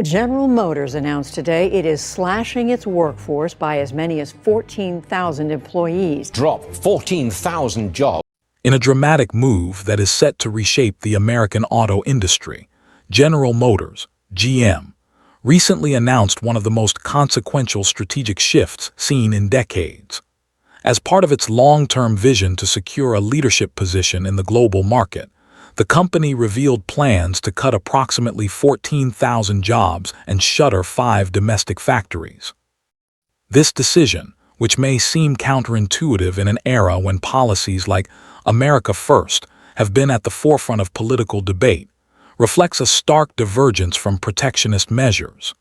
General Motors announced today it is slashing its workforce by as many as 14,000 employees. Drop 14,000 jobs. In a dramatic move that is set to reshape the American auto industry, General Motors, GM, recently announced one of the most consequential strategic shifts seen in decades. As part of its long-term vision to secure a leadership position in the global market, the company revealed plans to cut approximately 14,000 jobs and shutter 5 domestic factories. This decision, which may seem counterintuitive in an era when policies like America First have been at the forefront of political debate, reflects a stark divergence from protectionist measures.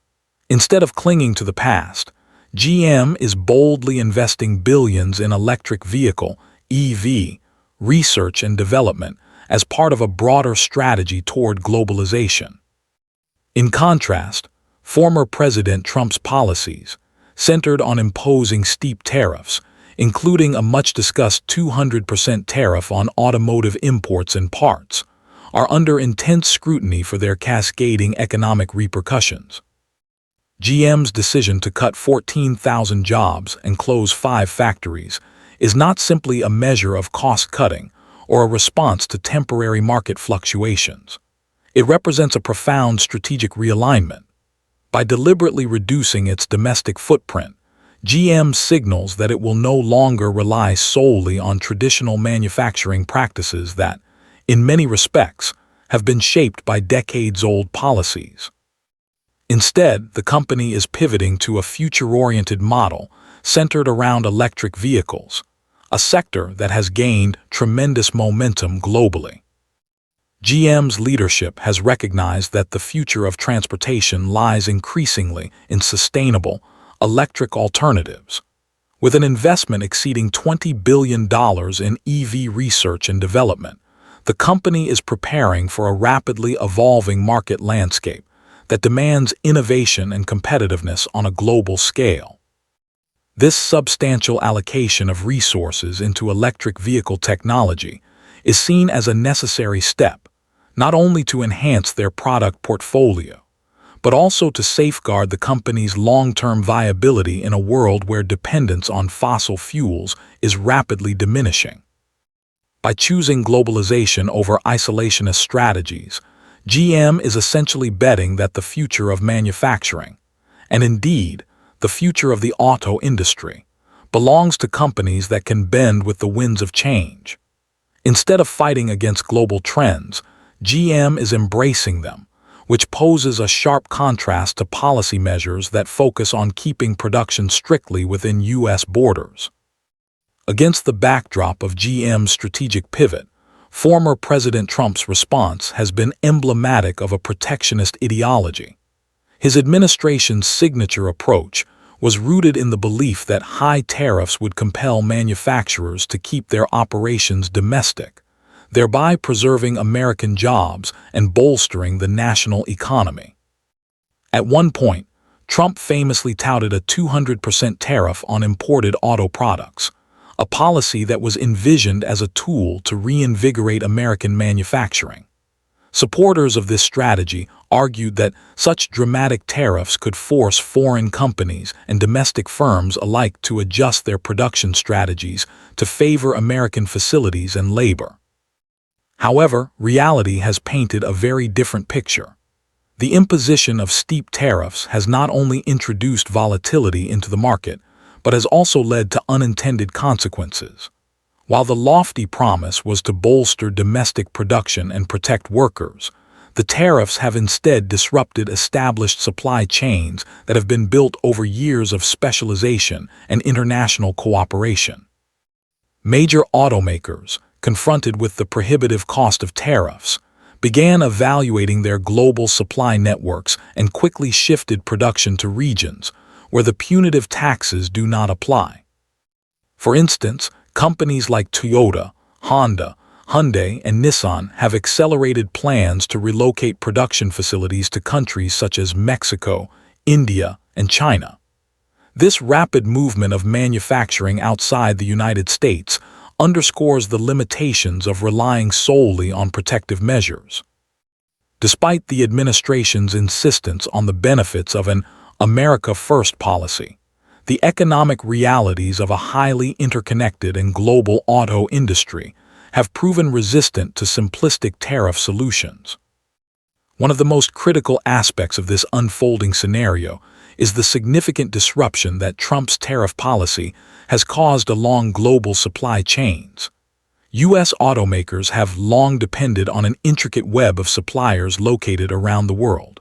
Instead of clinging to the past, GM is boldly investing billions in electric vehicle (EV) research and development as part of a broader strategy toward globalization. In contrast, former President Trump's policies, centered on imposing steep tariffs, including a much-discussed 200% tariff on automotive imports and parts, are under intense scrutiny for their cascading economic repercussions. GM's decision to cut 14,000 jobs and close 5 factories is not simply a measure of cost-cutting or a response to temporary market fluctuations. It represents a profound strategic realignment. By deliberately reducing its domestic footprint, GM signals that it will no longer rely solely on traditional manufacturing practices that, in many respects, have been shaped by decades-old policies. Instead, the company is pivoting to a future-oriented model centered around electric vehicles, a sector that has gained tremendous momentum globally. GM's leadership has recognized that the future of transportation lies increasingly in sustainable, electric alternatives. With an investment exceeding $20 billion in EV research and development, the company is preparing for a rapidly evolving market landscape that demands innovation and competitiveness on a global scale. This substantial allocation of resources into electric vehicle technology is seen as a necessary step, not only to enhance their product portfolio, but also to safeguard the company's long-term viability in a world where dependence on fossil fuels is rapidly diminishing. By choosing globalization over isolationist strategies, GM is essentially betting that the future of manufacturing, and indeed, the future of the auto industry, belongs to companies that can bend with the winds of change. Instead of fighting against global trends, GM is embracing them, which poses a sharp contrast to policy measures that focus on keeping production strictly within U.S. borders. Against the backdrop of GM's strategic pivot, former President Trump's response has been emblematic of a protectionist ideology. His administration's signature approach was rooted in the belief that high tariffs would compel manufacturers to keep their operations domestic, thereby preserving American jobs and bolstering the national economy. At one point, Trump famously touted a 200% tariff on imported auto products, a policy that was envisioned as a tool to reinvigorate American manufacturing. Supporters of this strategy argued that such dramatic tariffs could force foreign companies and domestic firms alike to adjust their production strategies to favor American facilities and labor. However, reality has painted a very different picture. The imposition of steep tariffs has not only introduced volatility into the market, but has also led to unintended consequences. While the lofty promise was to bolster domestic production and protect workers, the tariffs have instead disrupted established supply chains that have been built over years of specialization and international cooperation. Major automakers, confronted with the prohibitive cost of tariffs, began evaluating their global supply networks and quickly shifted production to regions where the punitive taxes do not apply. For instance, companies like Toyota, Honda, Hyundai, and Nissan have accelerated plans to relocate production facilities to countries such as Mexico, India, and China. This rapid movement of manufacturing outside the United States underscores the limitations of relying solely on protective measures. despite the administration's insistence on the benefits of an America First policy. The economic realities of a highly interconnected and global auto industry have proven resistant to simplistic tariff solutions. One of the most critical aspects of this unfolding scenario is the significant disruption that Trump's tariff policy has caused along global supply chains. U.S. automakers have long depended on an intricate web of suppliers located around the world.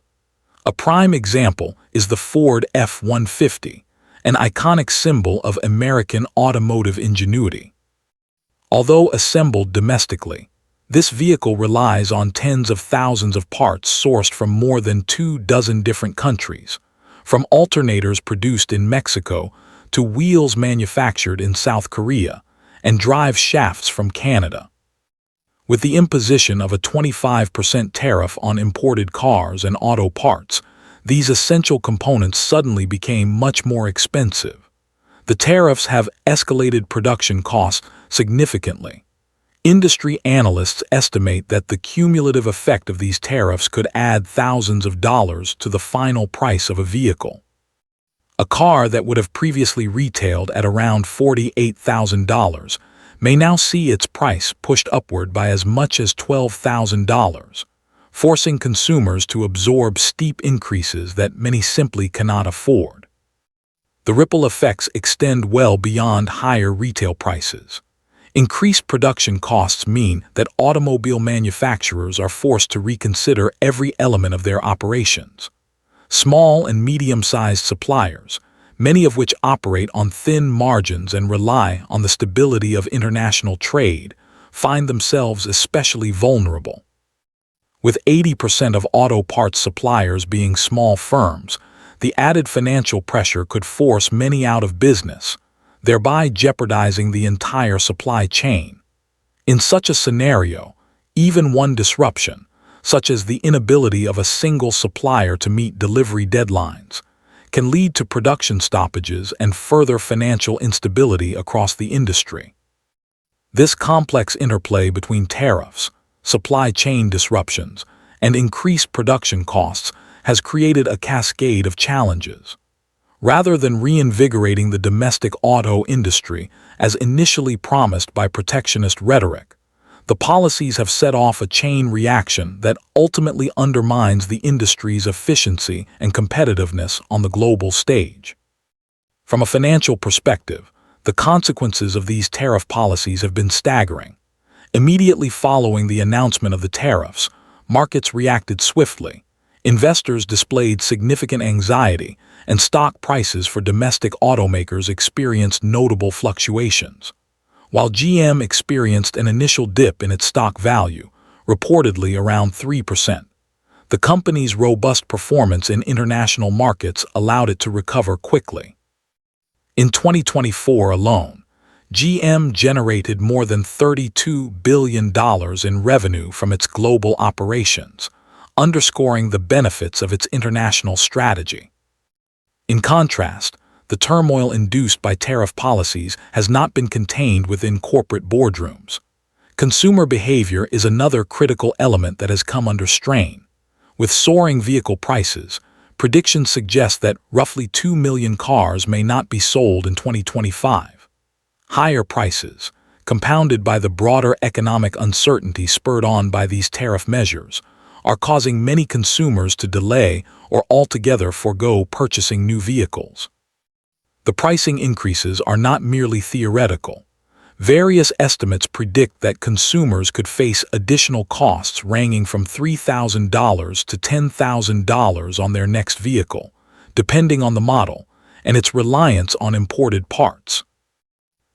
A prime example is the Ford F-150, an iconic symbol of American automotive ingenuity. Although assembled domestically, this vehicle relies on tens of thousands of parts sourced from more than 24 different countries, from alternators produced in Mexico to wheels manufactured in South Korea and drive shafts from Canada. With the imposition of a 25% tariff on imported cars and auto parts, these essential components suddenly became much more expensive. The tariffs have escalated production costs significantly. Industry analysts estimate that the cumulative effect of these tariffs could add thousands of dollars to the final price of a vehicle. A car that would have previously retailed at around $48,000 may now see its price pushed upward by as much as $12,000, forcing consumers to absorb steep increases that many simply cannot afford. The ripple effects extend well beyond higher retail prices. Increased production costs mean that automobile manufacturers are forced to reconsider every element of their operations. Small and medium-sized suppliers, many of which operate on thin margins and rely on the stability of international trade, find themselves especially vulnerable. With 80% of auto parts suppliers being small firms, the added financial pressure could force many out of business, thereby jeopardizing the entire supply chain. In such a scenario, even one disruption, such as the inability of a single supplier to meet delivery deadlines, can lead to production stoppages and further financial instability across the industry. This complex interplay between tariffs, supply chain disruptions, and increased production costs has created a cascade of challenges. Rather than reinvigorating the domestic auto industry as initially promised by protectionist rhetoric, the policies have set off a chain reaction that ultimately undermines the industry's efficiency and competitiveness on the global stage. From a financial perspective, the consequences of these tariff policies have been staggering. Immediately following the announcement of the tariffs, markets reacted swiftly. Investors displayed significant anxiety, and stock prices for domestic automakers experienced notable fluctuations. While GM experienced an initial dip in its stock value, reportedly around 3%, the company's robust performance in international markets allowed it to recover quickly. In 2024 alone, GM generated more than $32 billion in revenue from its global operations, underscoring the benefits of its international strategy. In contrast, the turmoil induced by tariff policies has not been contained within corporate boardrooms. Consumer behavior is another critical element that has come under strain. With soaring vehicle prices, predictions suggest that roughly 2 million cars may not be sold in 2025. Higher prices, compounded by the broader economic uncertainty spurred on by these tariff measures, are causing many consumers to delay or altogether forego purchasing new vehicles. The pricing increases are not merely theoretical. Various estimates predict that consumers could face additional costs ranging from $3,000 to $10,000 on their next vehicle, depending on the model and its reliance on imported parts.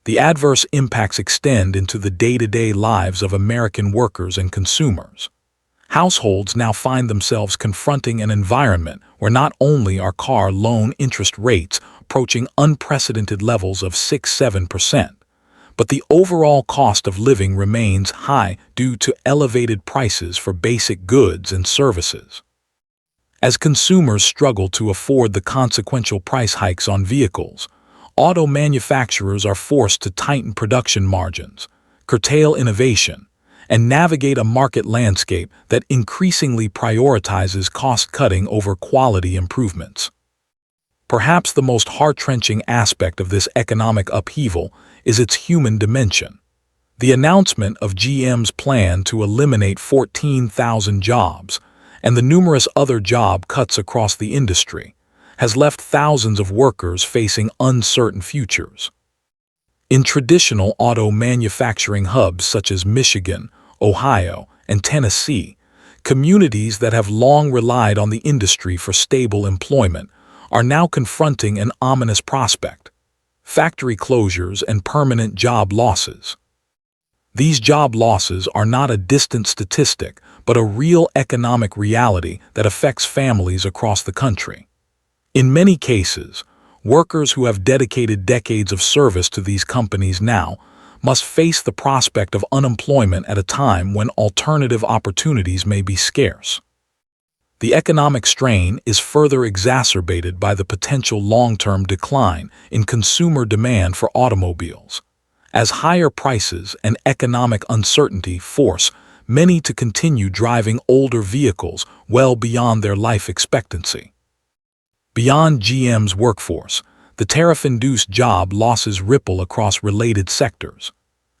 The adverse impacts extend into the day-to-day lives of American workers and consumers. Households now find themselves confronting an environment where not only are car loan interest rates approaching unprecedented levels of 6–7%, but the overall cost of living remains high due to elevated prices for basic goods and services. As consumers struggle to afford the consequential price hikes on vehicles, auto manufacturers are forced to tighten production margins, curtail innovation, and navigate a market landscape that increasingly prioritizes cost-cutting over quality improvements. Perhaps the most heart-wrenching aspect of this economic upheaval is its human dimension. The announcement of GM's plan to eliminate 14,000 jobs and the numerous other job cuts across the industry has left thousands of workers facing uncertain futures. In traditional auto manufacturing hubs such as Michigan, Ohio, and Tennessee, communities that have long relied on the industry for stable employment are now confronting an ominous prospect: factory closures and permanent job losses. These job losses are not a distant statistic, but a real economic reality that affects families across the country. In many cases, workers who have dedicated decades of service to these companies now must face the prospect of unemployment at a time when alternative opportunities may be scarce. The economic strain is further exacerbated by the potential long-term decline in consumer demand for automobiles, as higher prices and economic uncertainty force many to continue driving older vehicles well beyond their life expectancy. Beyond GM's workforce, the tariff-induced job losses ripple across related sectors.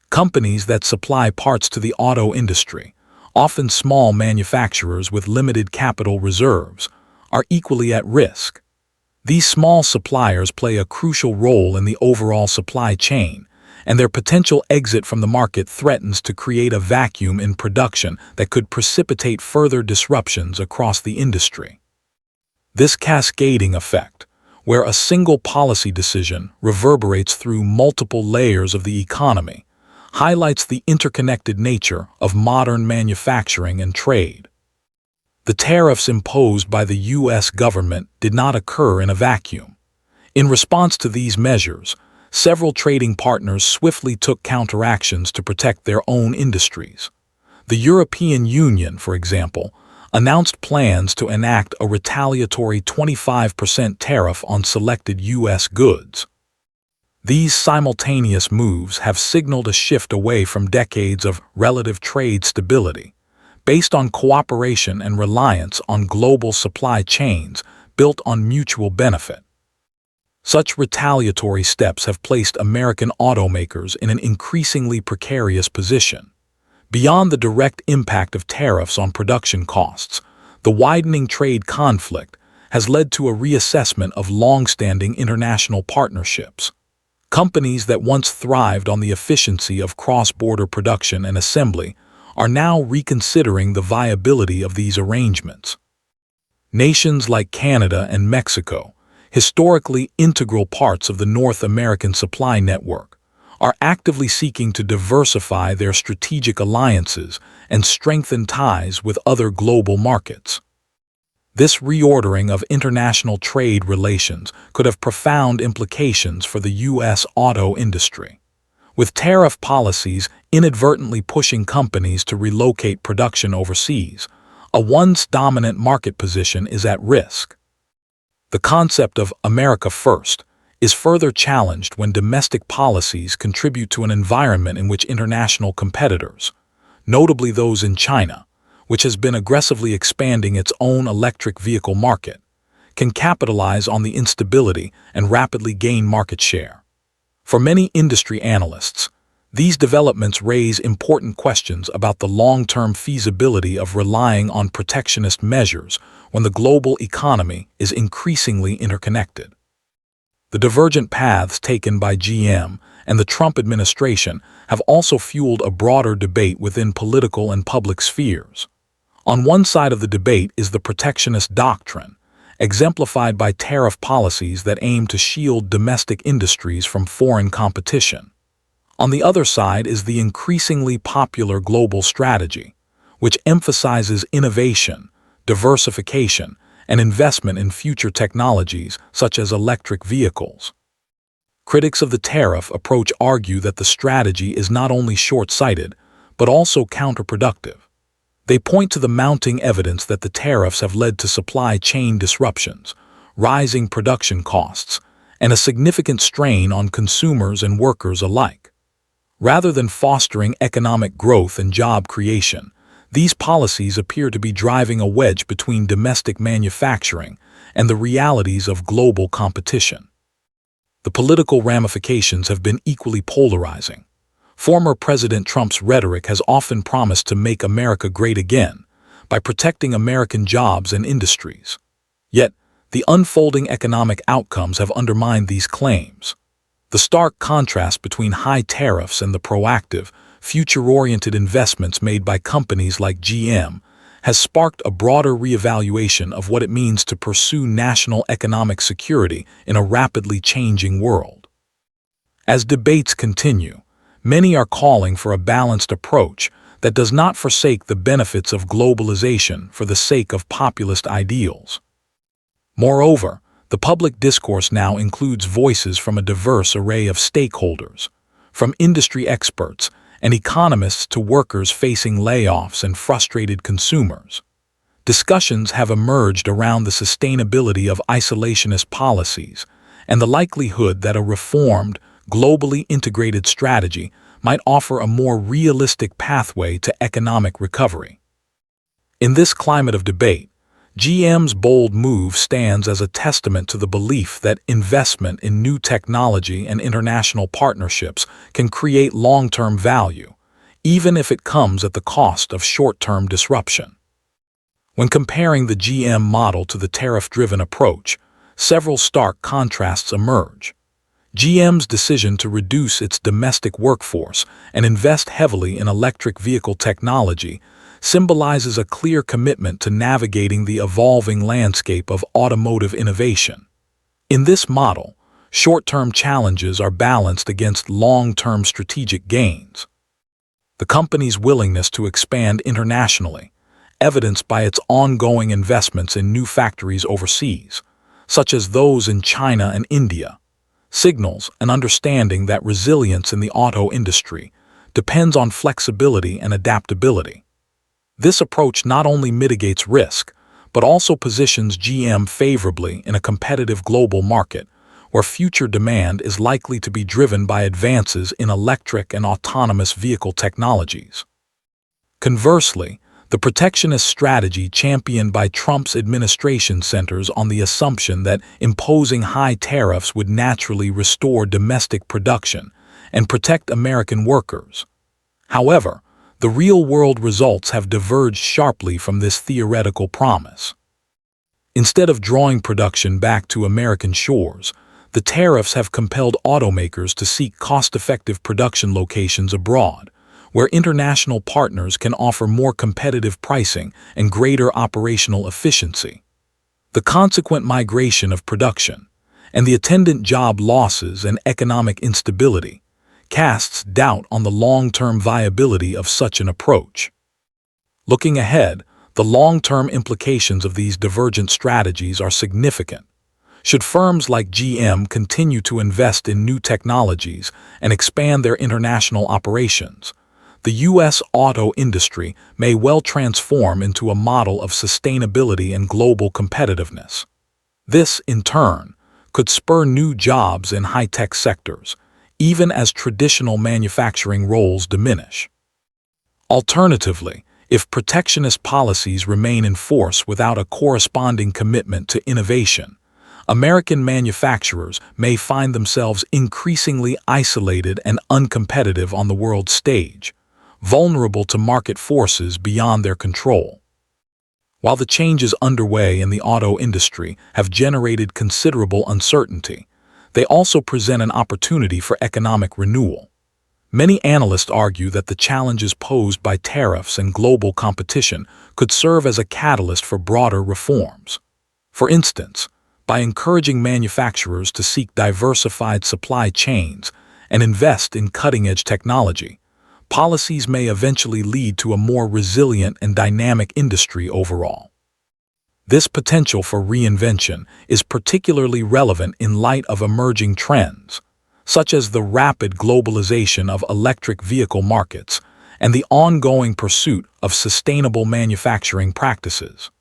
Companies that supply parts to the auto industry, often small manufacturers with limited capital reserves, are equally at risk. These small suppliers play a crucial role in the overall supply chain, and their potential exit from the market threatens to create a vacuum in production that could precipitate further disruptions across the industry. This cascading effect, where a single policy decision reverberates through multiple layers of the economy, highlights the interconnected nature of modern manufacturing and trade. The tariffs imposed by the U.S. government did not occur in a vacuum. In response to these measures, several trading partners swiftly took counteractions to protect their own industries. The European Union, for example, announced plans to enact a retaliatory 25% tariff on selected U.S. goods. These simultaneous moves have signaled a shift away from decades of relative trade stability, based on cooperation and reliance on global supply chains built on mutual benefit. Such retaliatory steps have placed American automakers in an increasingly precarious position. Beyond the direct impact of tariffs on production costs, the widening trade conflict has led to a reassessment of long-standing international partnerships. Companies that once thrived on the efficiency of cross-border production and assembly are now reconsidering the viability of these arrangements. Nations like Canada and Mexico, historically integral parts of the North American supply network, are actively seeking to diversify their strategic alliances and strengthen ties with other global markets. This reordering of international trade relations could have profound implications for the U.S. auto industry. With tariff policies inadvertently pushing companies to relocate production overseas, a once-dominant market position is at risk. The concept of America First is further challenged when domestic policies contribute to an environment in which international competitors, notably those in China, which has been aggressively expanding its own electric vehicle market, can capitalize on the instability and rapidly gain market share. For many industry analysts, these developments raise important questions about the long-term feasibility of relying on protectionist measures when the global economy is increasingly interconnected. The divergent paths taken by GM and the Trump administration have also fueled a broader debate within political and public spheres. On one side of the debate is the protectionist doctrine, exemplified by tariff policies that aim to shield domestic industries from foreign competition. On the other side is the increasingly popular global strategy, which emphasizes innovation, diversification, and investment in future technologies such as electric vehicles. Critics of the tariff approach argue that the strategy is not only short-sighted, but also counterproductive. They point to the mounting evidence that the tariffs have led to supply chain disruptions, rising production costs, and a significant strain on consumers and workers alike. Rather than fostering economic growth and job creation, these policies appear to be driving a wedge between domestic manufacturing and the realities of global competition. The political ramifications have been equally polarizing. Former President Trump's rhetoric has often promised to make America great again by protecting American jobs and industries. Yet, the unfolding economic outcomes have undermined these claims. The stark contrast between high tariffs and the proactive, future-oriented investments made by companies like GM has sparked a broader reevaluation of what it means to pursue national economic security in a rapidly changing world. As debates continue, many are calling for a balanced approach that does not forsake the benefits of globalization for the sake of populist ideals. Moreover, the public discourse now includes voices from a diverse array of stakeholders, from industry experts and economists to workers facing layoffs and frustrated consumers. Discussions have emerged around the sustainability of isolationist policies and the likelihood that a reformed, globally integrated strategy might offer a more realistic pathway to economic recovery. In this climate of debate, GM's bold move stands as a testament to the belief that investment in new technology and international partnerships can create long-term value, even if it comes at the cost of short-term disruption. When comparing the GM model to the tariff-driven approach, several stark contrasts emerge. GM's decision to reduce its domestic workforce and invest heavily in electric vehicle technology symbolizes a clear commitment to navigating the evolving landscape of automotive innovation. In this model, short-term challenges are balanced against long-term strategic gains. The company's willingness to expand internationally, evidenced by its ongoing investments in new factories overseas, such as those in China and India, signals an understanding that resilience in the auto industry depends on flexibility and adaptability. This approach not only mitigates risk, but also positions GM favorably in a competitive global market, where future demand is likely to be driven by advances in electric and autonomous vehicle technologies. Conversely, the protectionist strategy championed by Trump's administration centers on the assumption that imposing high tariffs would naturally restore domestic production and protect American workers. However, the real-world results have diverged sharply from this theoretical promise. Instead of drawing production back to American shores, the tariffs have compelled automakers to seek cost-effective production locations abroad, where international partners can offer more competitive pricing and greater operational efficiency. The consequent migration of production, and the attendant job losses and economic instability, casts doubt on the long-term viability of such an approach. Looking ahead, the long-term implications of these divergent strategies are significant. Should firms like GM continue to invest in new technologies and expand their international operations, the U.S. auto industry may well transform into a model of sustainability and global competitiveness. This, in turn, could spur new jobs in high-tech sectors, even as traditional manufacturing roles diminish. Alternatively, if protectionist policies remain in force without a corresponding commitment to innovation, American manufacturers may find themselves increasingly isolated and uncompetitive on the world stage, vulnerable to market forces beyond their control. While the changes underway in the auto industry have generated considerable uncertainty, they also present an opportunity for economic renewal. Many analysts argue that the challenges posed by tariffs and global competition could serve as a catalyst for broader reforms. For instance, by encouraging manufacturers to seek diversified supply chains and invest in cutting-edge technology, policies may eventually lead to a more resilient and dynamic industry overall. This potential for reinvention is particularly relevant in light of emerging trends, such as the rapid globalization of electric vehicle markets and the ongoing pursuit of sustainable manufacturing practices.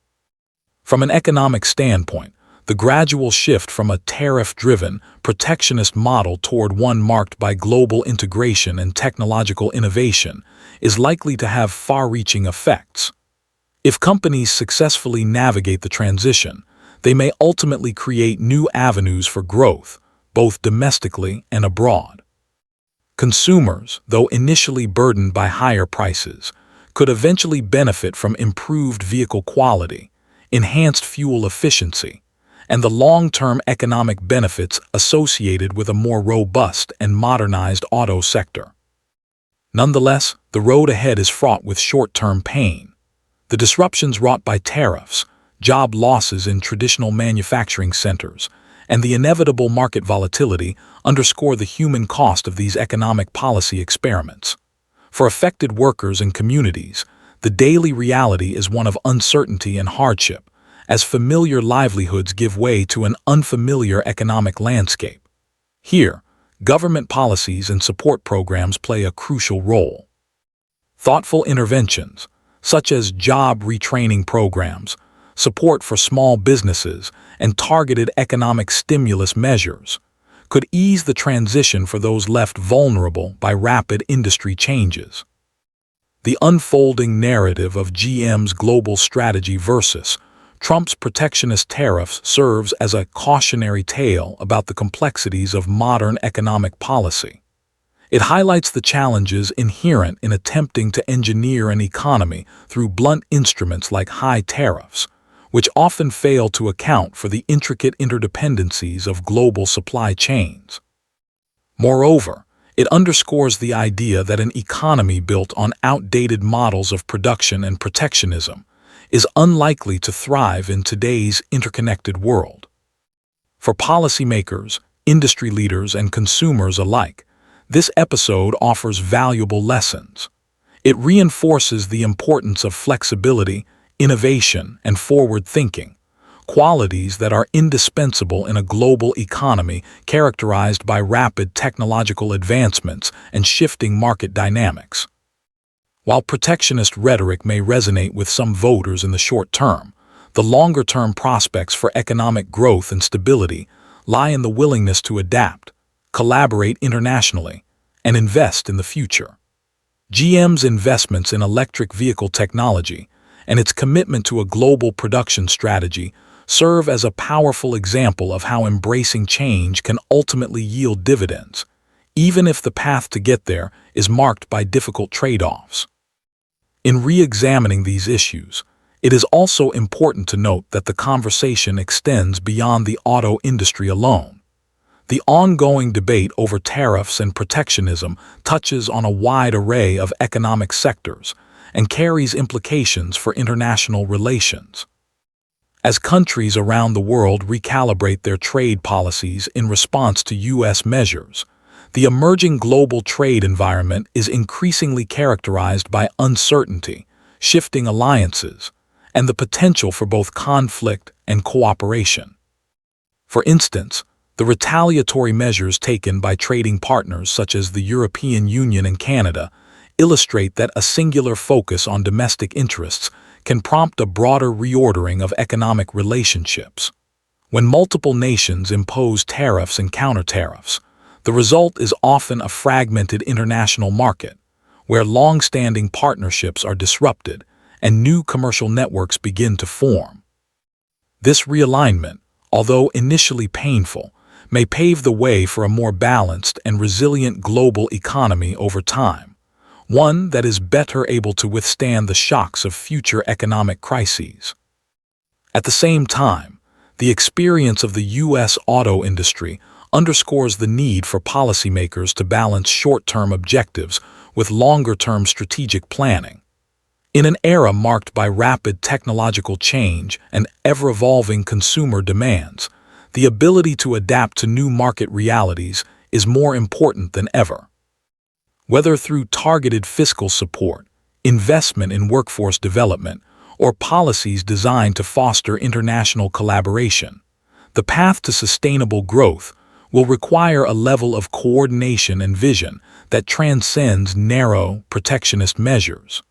From an economic standpoint, The gradual shift from a tariff-driven, protectionist model toward one marked by global integration and technological innovation is likely to have far-reaching effects. If companies successfully navigate the transition, they may ultimately create new avenues for growth, both domestically and abroad. Consumers, though initially burdened by higher prices, could eventually benefit from improved vehicle quality, enhanced fuel efficiency, and the long-term economic benefits associated with a more robust and modernized auto sector. Nonetheless, the road ahead is fraught with short-term pain. The disruptions wrought by tariffs, job losses in traditional manufacturing centers, and the inevitable market volatility underscore the human cost of these economic policy experiments. For affected workers and communities, the daily reality is one of uncertainty and hardship, as familiar livelihoods give way to an unfamiliar economic landscape. Here, government policies and support programs play a crucial role. Thoughtful interventions, such as job retraining programs, support for small businesses, and targeted economic stimulus measures, could ease the transition for those left vulnerable by rapid industry changes. The unfolding narrative of GM's global strategy versus Trump's protectionist tariffs serves as a cautionary tale about the complexities of modern economic policy. It highlights the challenges inherent in attempting to engineer an economy through blunt instruments like high tariffs, which often fail to account for the intricate interdependencies of global supply chains. Moreover, it underscores the idea that an economy built on outdated models of production and protectionism is unlikely to thrive in today's interconnected world. For policymakers, industry leaders, and consumers alike, this episode offers valuable lessons. It reinforces the importance of flexibility, innovation, and forward thinking, qualities that are indispensable in a global economy characterized by rapid technological advancements and shifting market dynamics. While protectionist rhetoric may resonate with some voters in the short term, the longer-term prospects for economic growth and stability lie in the willingness to adapt, collaborate internationally, and invest in the future. GM's investments in electric vehicle technology and its commitment to a global production strategy serve as a powerful example of how embracing change can ultimately yield dividends, even if the path to get there is marked by difficult trade-offs. In re-examining these issues, it is also important to note that the conversation extends beyond the auto industry alone. The ongoing debate over tariffs and protectionism touches on a wide array of economic sectors and carries implications for international relations. As countries around the world recalibrate their trade policies in response to U.S. measures, the emerging global trade environment is increasingly characterized by uncertainty, shifting alliances, and the potential for both conflict and cooperation. For instance, the retaliatory measures taken by trading partners such as the European Union and Canada illustrate that a singular focus on domestic interests can prompt a broader reordering of economic relationships. When multiple nations impose tariffs and counter-tariffs, the result is often a fragmented international market, where long-standing partnerships are disrupted and new commercial networks begin to form. This realignment, although initially painful, may pave the way for a more balanced and resilient global economy over time, one that is better able to withstand the shocks of future economic crises. At the same time, the experience of the U.S. auto industry underscores the need for policymakers to balance short-term objectives with longer-term strategic planning. In an era marked by rapid technological change and ever-evolving consumer demands, the ability to adapt to new market realities is more important than ever. Whether through targeted fiscal support, investment in workforce development, or policies designed to foster international collaboration, the path to sustainable growth will require a level of coordination and vision that transcends narrow, protectionist measures.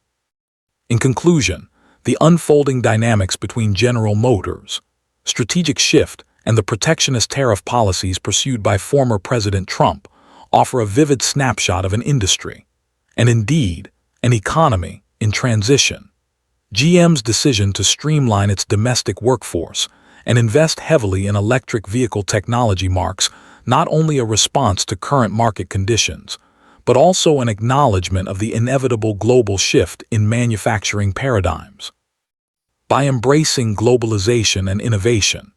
In conclusion, the unfolding dynamics between General Motors, strategic shift, and the protectionist tariff policies pursued by former President Trump offer a vivid snapshot of an industry, and indeed, an economy in transition. GM's decision to streamline its domestic workforce and invest heavily in electric vehicle technology marks not only a response to current market conditions, but also an acknowledgement of the inevitable global shift in manufacturing paradigms. By embracing globalization and innovation,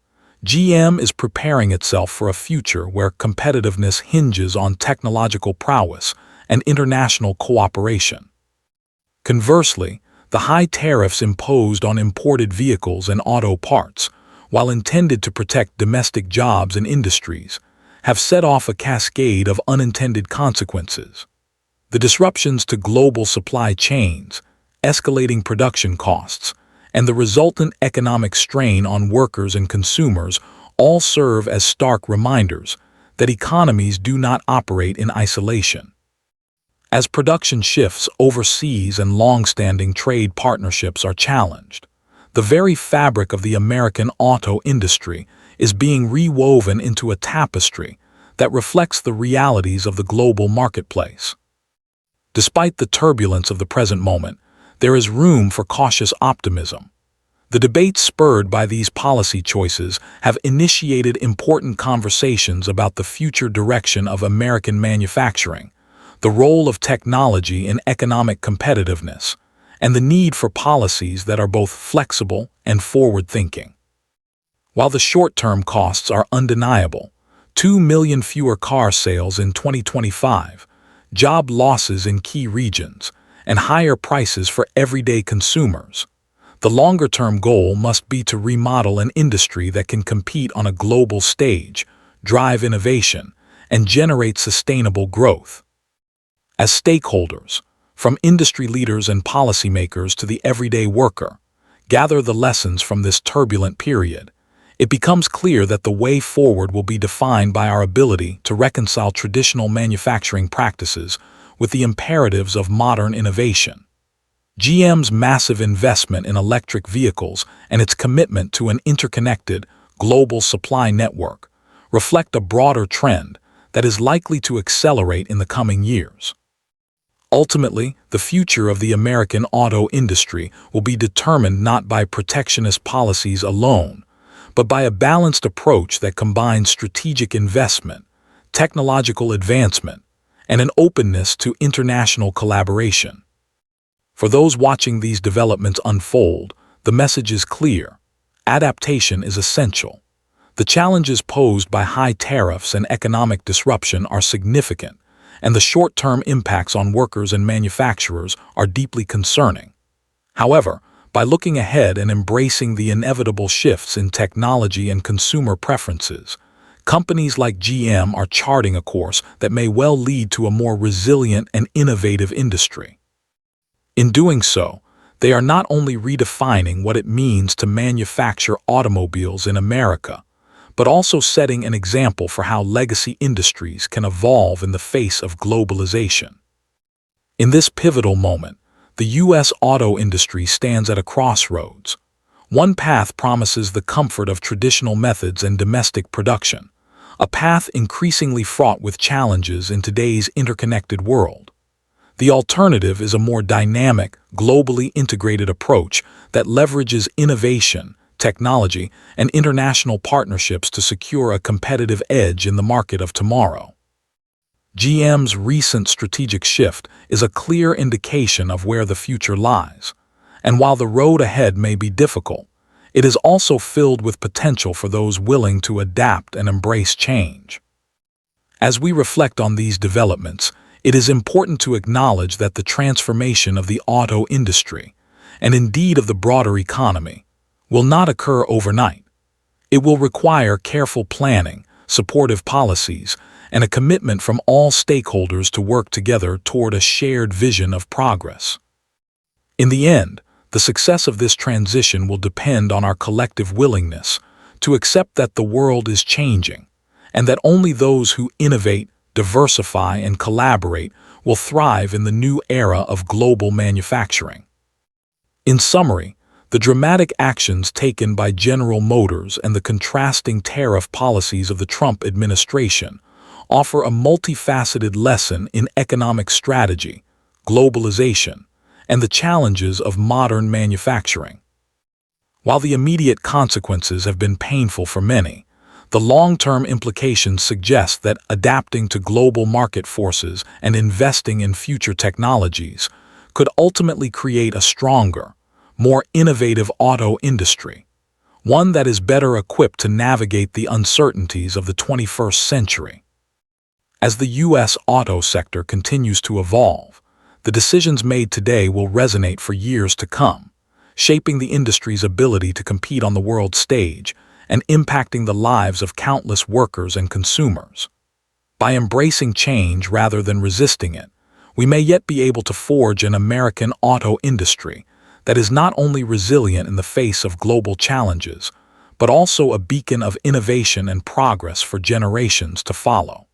GM is preparing itself for a future where competitiveness hinges on technological prowess and international cooperation. Conversely, the high tariffs imposed on imported vehicles and auto parts, while intended to protect domestic jobs and industries, have set off a cascade of unintended consequences. The disruptions to global supply chains, escalating production costs, and the resultant economic strain on workers and consumers all serve as stark reminders that economies do not operate in isolation. As production shifts overseas and long-standing trade partnerships are challenged, the very fabric of the American auto industry is being rewoven into a tapestry that reflects the realities of the global marketplace. Despite the turbulence of the present moment, there is room for cautious optimism. The debates spurred by these policy choices have initiated important conversations about the future direction of American manufacturing, the role of technology in economic competitiveness, and the need for policies that are both flexible and forward-thinking. While the short-term costs are undeniable, 2 million fewer car sales in 2025, job losses in key regions, and higher prices for everyday consumers, the longer-term goal must be to remodel an industry that can compete on a global stage, drive innovation, and generate sustainable growth. As stakeholders, from industry leaders and policymakers to the everyday worker, gather the lessons from this turbulent period, it becomes clear that the way forward will be defined by our ability to reconcile traditional manufacturing practices with the imperatives of modern innovation. GM's massive investment in electric vehicles and its commitment to an interconnected, global supply network reflect a broader trend that is likely to accelerate in the coming years. Ultimately, the future of the American auto industry will be determined not by protectionist policies alone, but by a balanced approach that combines strategic investment, technological advancement, and an openness to international collaboration. For those watching these developments unfold, the message is clear: adaptation is essential. The challenges posed by high tariffs and economic disruption are significant, and the short-term impacts on workers and manufacturers are deeply concerning. However, by looking ahead and embracing the inevitable shifts in technology and consumer preferences, companies like GM are charting a course that may well lead to a more resilient and innovative industry. In doing so, they are not only redefining what it means to manufacture automobiles in America, but also setting an example for how legacy industries can evolve in the face of globalization. In this pivotal moment, the U.S. auto industry stands at a crossroads. One path promises the comfort of traditional methods and domestic production, a path increasingly fraught with challenges in today's interconnected world. The alternative is a more dynamic, globally integrated approach that leverages innovation, technology, and international partnerships to secure a competitive edge in the market of tomorrow. GM's recent strategic shift is a clear indication of where the future lies, and while the road ahead may be difficult, it is also filled with potential for those willing to adapt and embrace change. As we reflect on these developments, it is important to acknowledge that the transformation of the auto industry, and indeed of the broader economy, will not occur overnight. It will require careful planning, supportive policies, and a commitment from all stakeholders to work together toward a shared vision of progress. In the end, the success of this transition will depend on our collective willingness to accept that the world is changing, and that only those who innovate, diversify, and collaborate will thrive in the new era of global manufacturing. In summary, The dramatic actions taken by General Motors and the contrasting tariff policies of the Trump administration offer a multifaceted lesson in economic strategy, globalization, and the challenges of modern manufacturing. While the immediate consequences have been painful for many, the long-term implications suggest that adapting to global market forces and investing in future technologies could ultimately create a stronger, more innovative auto industry, one that is better equipped to navigate the uncertainties of the 21st century. As the U.S. auto sector continues to evolve, the decisions made today will resonate for years to come, shaping the industry's ability to compete on the world stage and impacting the lives of countless workers and consumers. By embracing change rather than resisting it, we may yet be able to forge an American auto industry that is not only resilient in the face of global challenges, but also a beacon of innovation and progress for generations to follow.